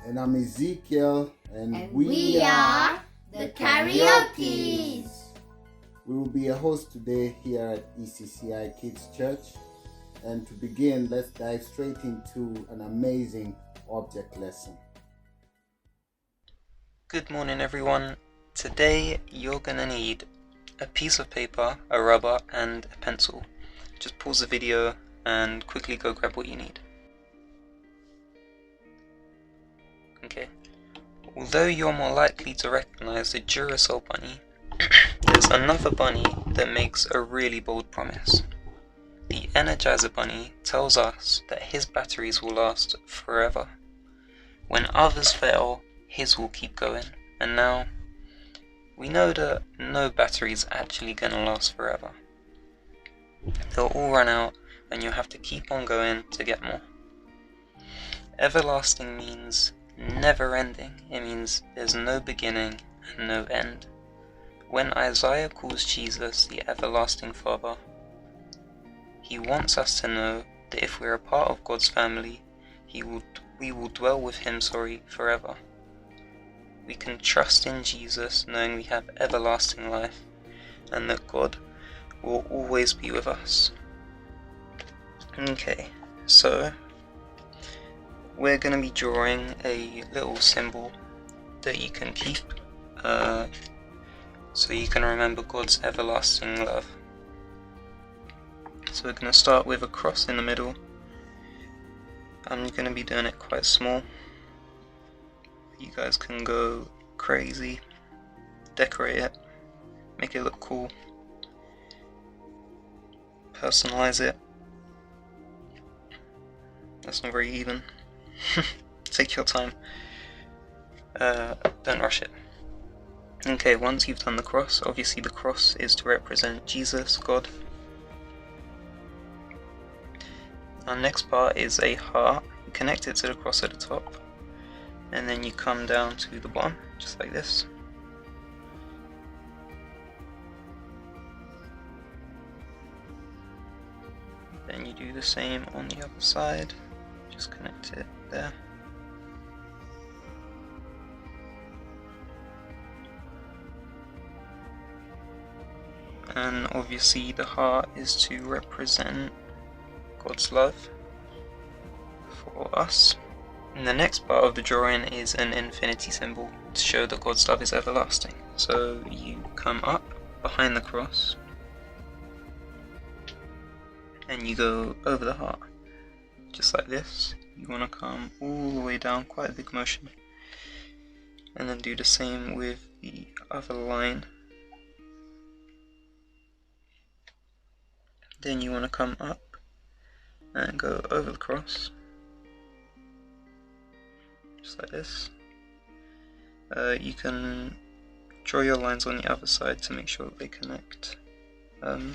And I'm Ezekiel, and we are the Karaokes. We will be a host today here at ECCI Kids Church. And to begin, let's dive straight into an amazing object lesson. Good morning, everyone. Today you're gonna need a piece of paper, a rubber, and a pencil. Just pause the video and quickly go grab what you need. Okay. Although you're more likely to recognize the Duracell bunny, there's another bunny that makes a really bold promise. The Energizer Bunny tells us that his batteries will last forever. When others fail, his will keep going. And now, we know that no battery is actually gonna last forever. They'll all run out, and you'll have to keep on going to get more. Everlasting means never ending. It means there's no beginning and no end. When Isaiah calls Jesus the everlasting Father, he wants us to know that if we're a part of God's family, we will dwell with him forever. We can trust in Jesus knowing we have everlasting life and that God will always be with us. Okay, so we're going to be drawing a little symbol that you can keep so you can remember God's everlasting love. So we're going to start with a cross in the middle. I'm going to be doing it quite small. You guys can go crazy, decorate it, make it look cool, personalize it. That's not very even. Take your time. Don't rush it. Okay, once you've done the cross, obviously the cross is to represent Jesus, God. Our next part is a heart. You connect it to the cross at the top, and then you come down to the bottom, just like this. Then you do the same on the other side. Just connect it there. And obviously the heart is to represent God's love for us. And the next part of the drawing is an infinity symbol to show that God's love is everlasting. So you come up behind the cross and you go over the heart. Just like this. You want to come all the way down, quite a big motion, and then do the same with the other line. Then you want to come up and go over the cross, just like this. You can draw your lines on the other side to make sure that they connect, but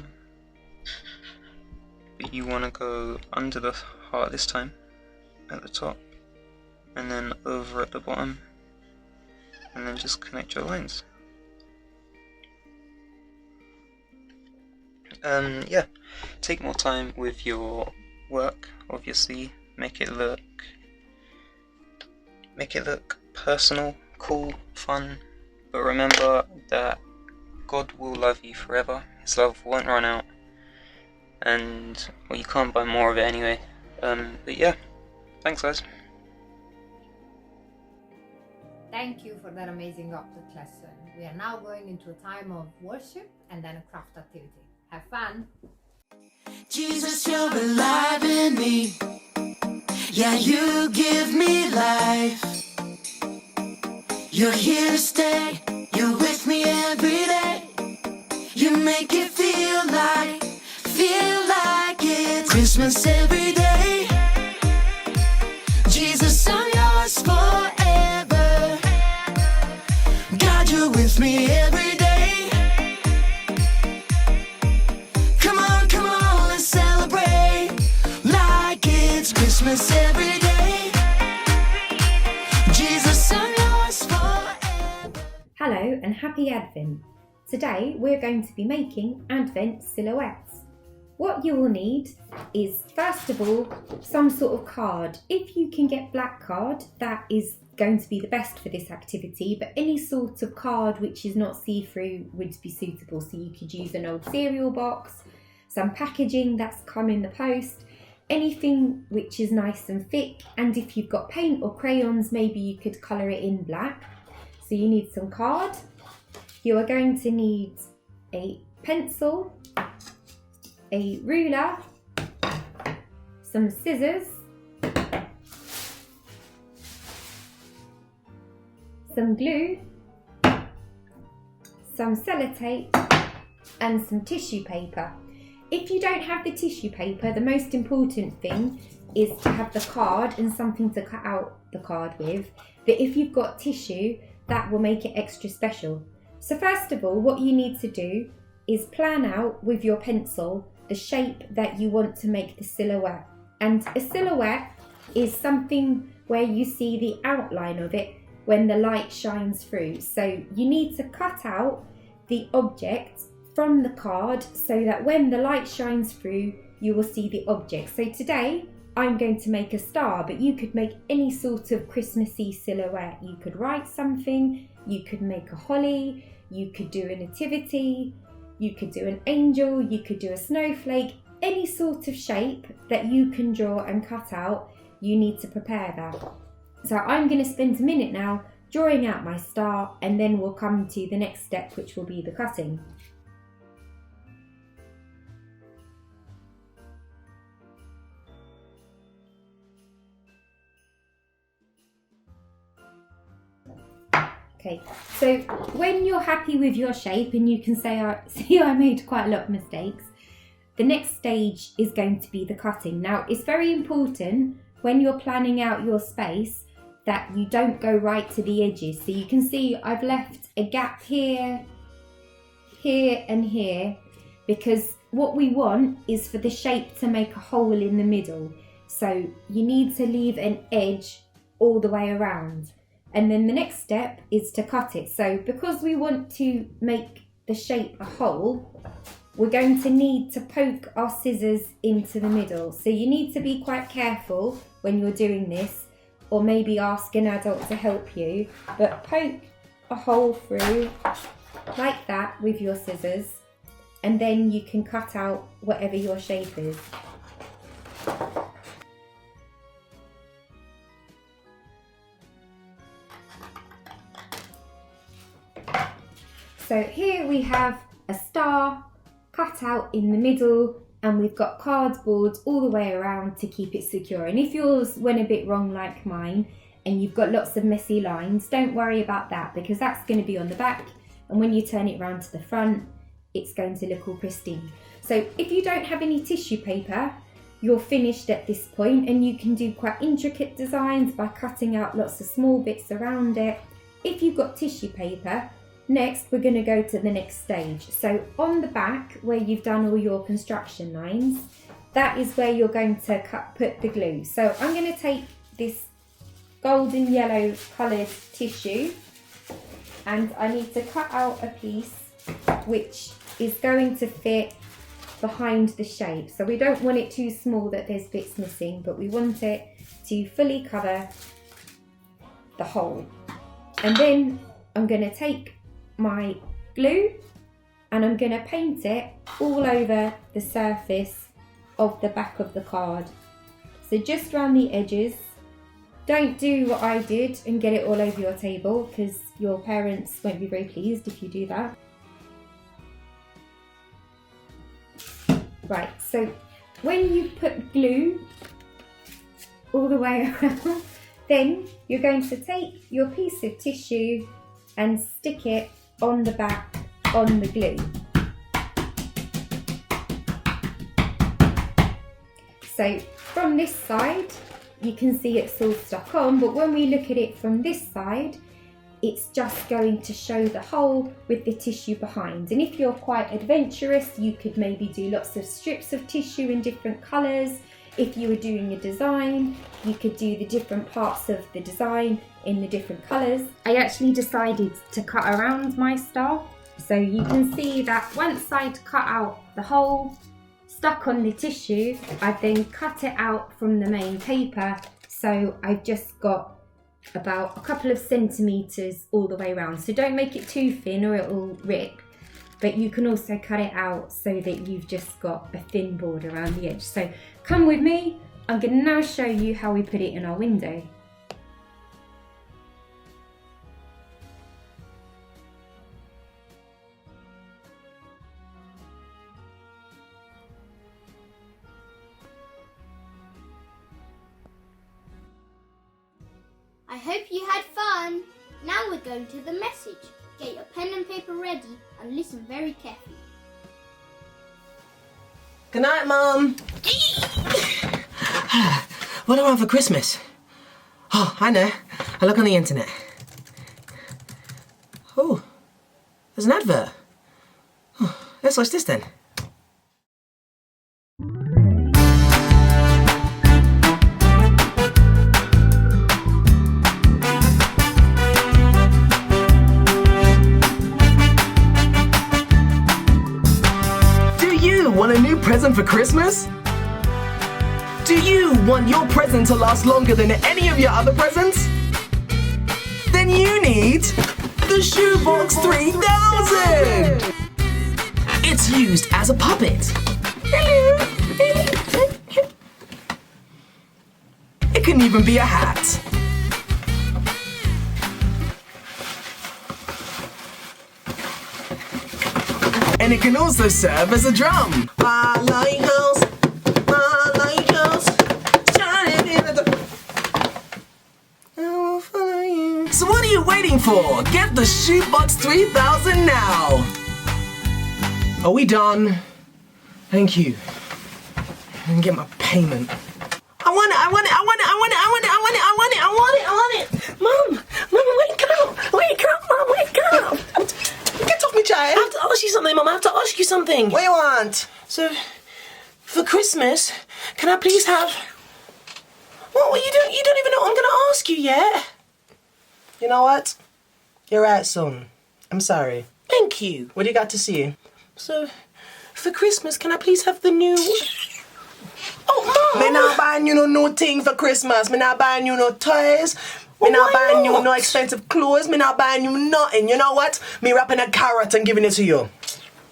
you want to go under the heart this time, at the top, and then over at the bottom, and then just connect your lines. Yeah, take more time with your work, obviously. Make it look personal, cool, fun, but remember that God will love you forever. His love won't run out, and well, you can't buy more of it anyway. But yeah, thanks guys. Thank you for that amazing object lesson. We are now going into a time of worship and then a craft activity. Have fun! Jesus, you're alive in me. Yeah, you give me life. You're here to stay. You're with me every day. You make it feel like it's Christmas every day. Jesus, I'm yours forever. God, you're with me every day. Come on, let's celebrate like it's Christmas every day. Jesus, I'm yours forever. Hello and happy Advent. Today we're going to be making Advent silhouettes. What you will need is, first of all, some sort of card. If you can get black card, that is going to be the best for this activity, but any sort of card which is not see-through would be suitable. So you could use an old cereal box, some packaging that's come in the post, anything which is nice and thick, and if you've got paint or crayons, maybe you could colour it in black. So you need some card. You are going to need a pencil, a ruler, some scissors, some glue, some sellotape, and some tissue paper. If you don't have the tissue paper, the most important thing is to have the card and something to cut out the card with. But if you've got tissue, that will make it extra special. So first of all, what you need to do is plan out with your pencil the shape that you want to make the silhouette. And a silhouette is something where you see the outline of it when the light shines through. So you need to cut out the object from the card so that when the light shines through, you will see the object. So today I'm going to make a star, but you could make any sort of Christmassy silhouette. You could write something, you could make a holly, you could do a nativity, you could do an angel, you could do a snowflake, any sort of shape that you can draw and cut out, you need to prepare that. So I'm going to spend a minute now drawing out my star, and then we'll come to the next step, which will be the cutting. Okay, so when you're happy with your shape and you can say, I made quite a lot of mistakes, the next stage is going to be the cutting. Now, it's very important when you're planning out your space that you don't go right to the edges. So you can see I've left a gap here, here and here, because what we want is for the shape to make a hole in the middle. So you need to leave an edge all the way around. And then the next step is to cut it. So because we want to make the shape a hole, we're going to need to poke our scissors into the middle. So you need to be quite careful when you're doing this, or maybe ask an adult to help you, but poke a hole through like that with your scissors, and then you can cut out whatever your shape is. So here we have a star cut out in the middle, and we've got cardboard all the way around to keep it secure. And if yours went a bit wrong like mine and you've got lots of messy lines, don't worry about that, because that's going to be on the back, and when you turn it round to the front, it's going to look all pristine. So if you don't have any tissue paper, you're finished at this point, and you can do quite intricate designs by cutting out lots of small bits around it. If you've got tissue paper, next we're going to go to the next stage. So on the back where you've done all your construction lines, that is where you're going to put the glue. So I'm going to take this golden yellow coloured tissue, and I need to cut out a piece which is going to fit behind the shape. So we don't want it too small that there's bits missing, but we want it to fully cover the hole. And then I'm going to take my glue and I'm going to paint it all over the surface of the back of the card. So just around the edges. Don't do what I did and get it all over your table, because your parents won't be very pleased if you do that. Right, so when you put glue all the way around, then you're going to take your piece of tissue and stick it on the back on the glue. So from this side, you can see it's all stuck on, but when we look at it from this side, it's just going to show the hole with the tissue behind. And if you're quite adventurous, you could maybe do lots of strips of tissue in different colours. If you were doing a design, you could do the different parts of the design in the different colours. I actually decided to cut around my star. So you can see that once I'd cut out the hole, stuck on the tissue, I've then cut it out from the main paper. So I've just got about a couple of centimetres all the way around. So don't make it too thin or it'll rip, but you can also cut it out so that you've just got a thin border around the edge. So come with me, I'm going to now show you how we put it in our window. I hope you had fun. Now we're going to the message. Get your pen and paper ready and listen very carefully. Good night, Mum. What do I want for Christmas? Oh, I know. I look on the internet. Oh, there's an advert. Oh, let's watch this then. Want a new present for Christmas? Do you want your present to last longer than any of your other presents? Then you need the Shoebox 3000! It's used as a puppet. It can even be a hat. And it can also serve as a drum. My lighthouse, shining in the I will follow you. So what are you waiting for? Get the Shoebox 3000 now. Are we done? Thank you. And get my payment. I want it. Mum, wake up, Mum, wake up. Get off me, child. I have to ask you something, Mum. I have to ask you something. What do you want? So, for Christmas, can I please have... What? You don't even know what I'm going to ask you yet. You know what? You're right, son. I'm sorry. Thank you. What do you got to see? So, for Christmas, can I please have the new... Oh, Mum! Me not buying you no new thing for Christmas. Me not buying you no toys. Me not buying you no expensive clothes. Me not buying you nothing. You know what? Me wrapping a carrot and giving it to you.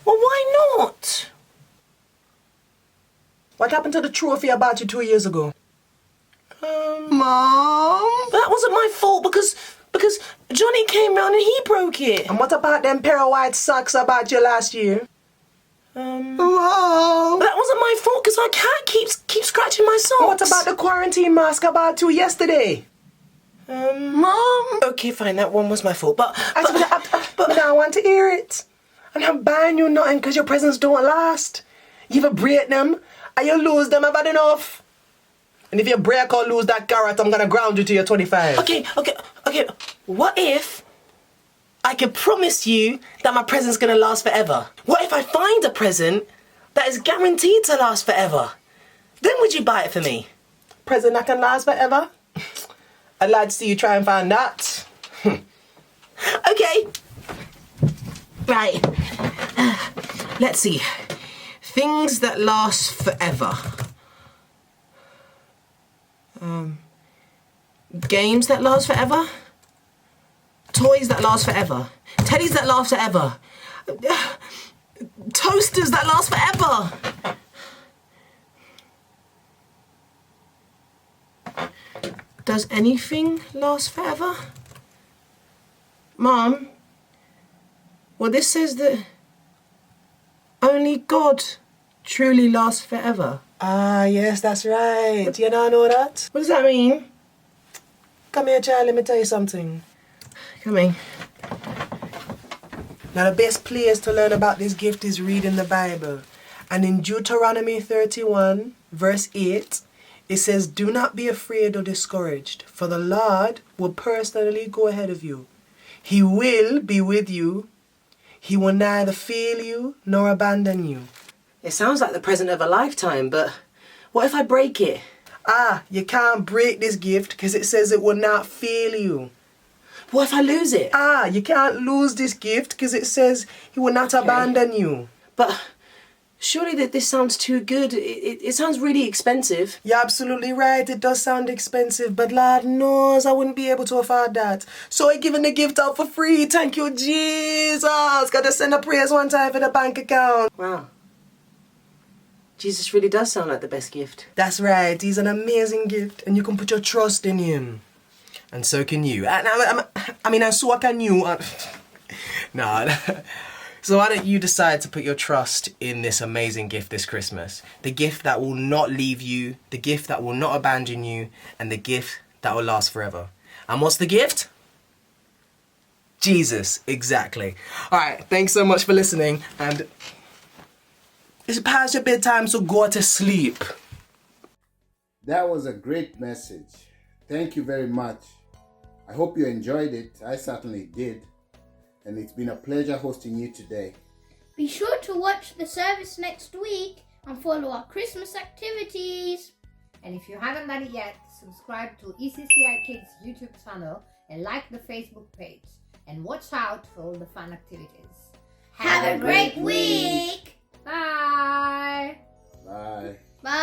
Well, why not? What happened to the trophy I bought you 2 years ago? Mom? That wasn't my fault because Johnny came round and he broke it. And what about them pair of white socks I bought you last year? Mom? That wasn't my fault because our cat keeps scratching my socks. What about the quarantine mask I bought you yesterday? Mom? Okay, fine, that one was my fault, but I want to hear it. I'm not buying you nothing because your presents don't last. You either break them or you lose them. I've had enough. And if you break or lose that carrot, I'm gonna ground you to your 25. Okay. What if I could promise you that my present's gonna last forever? What if I find a present that is guaranteed to last forever? Then would you buy it for me? Present that can last forever? I'd like to see you try and find that. Okay. Right. Let's see. Things that last forever. Games that last forever. Toys that last forever. Teddies that last forever. Toasters that last forever. Does anything last forever? Mom? Well, this says that only God truly lasts forever. Ah, yes, that's right. Do you not know that? What does that mean? Come here, child, let me tell you something. Come in. Now, the best place to learn about this gift is reading the Bible. And in Deuteronomy 31, verse 8, it says, "Do not be afraid or discouraged, for the Lord will personally go ahead of you. He will be with you. He will neither fail you nor abandon you." It sounds like the present of a lifetime, but what if I break it? Ah, you can't break this gift because it says it will not fail you. What if I lose it? Ah, you can't lose this gift because it says he will not abandon you. But Surely that this sounds too good. It sounds really expensive. You're absolutely right. It does sound expensive, but Lord knows I wouldn't be able to afford that. So I giving the gift out for free. Thank you, Jesus. Gotta send a praise one time for the bank account. Wow. Jesus really does sound like the best gift. That's right. He's an amazing gift, and you can put your trust in him. And so can you. And so can you. No. So why don't you decide to put your trust in this amazing gift this Christmas? The gift that will not leave you, the gift that will not abandon you, and the gift that will last forever. And what's the gift? Jesus, exactly. All right, thanks so much for listening, and it's past your bedtime, so go to sleep. That was a great message. Thank you very much. I hope you enjoyed it. I certainly did. And it's been a pleasure hosting you today. Be sure to watch the service next week and follow our Christmas activities. And if you haven't done it yet, subscribe to ECCI Kids YouTube channel and like the Facebook page. And watch out for all the fun activities. Have a great week. Bye! Bye. Bye.